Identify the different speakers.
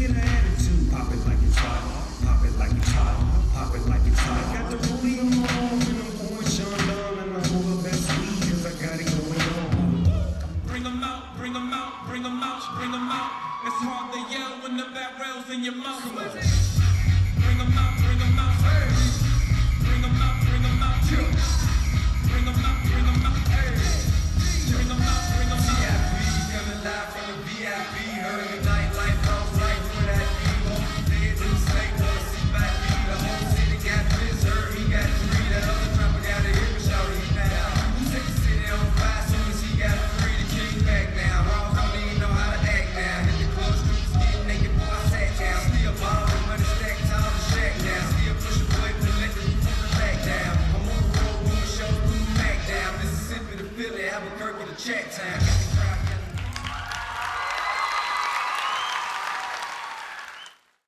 Speaker 1: get an attitude. Pop it like it's hot, pop it like it's hot, pop it like it's hot. Got the rollie on, and I'm pouring Sean down, and I'm all the best weed, cause I got it going on.
Speaker 2: Bring 'em out, bring 'em out, bring 'em out, bring 'em out. It's hard to yell when the barrel's in your mouth. Bring 'em out, bring 'em out, hey. Bring 'em out, bring 'em out, bring 'em out, bring 'em out, hey. Bring 'em out, bring 'em out.
Speaker 3: VIP coming live from the VIP. Heard the nightlife house right for that beat. Won't be dead to the snake, wanna see my beat. The whole city got this, heard he got three. That other dropper got a hip and shout he not out. Set the city on fire soon as he got free. The king back now. Raws don't even know how to act now. Hit the club streets, getting naked before I sat down. Still ballin', money stacked tall to shack down. Still push a boy to let the back down. I'm on the road, doing shows, doing Mac down. Mississippi to Philly, Albuquerque to Chat Town.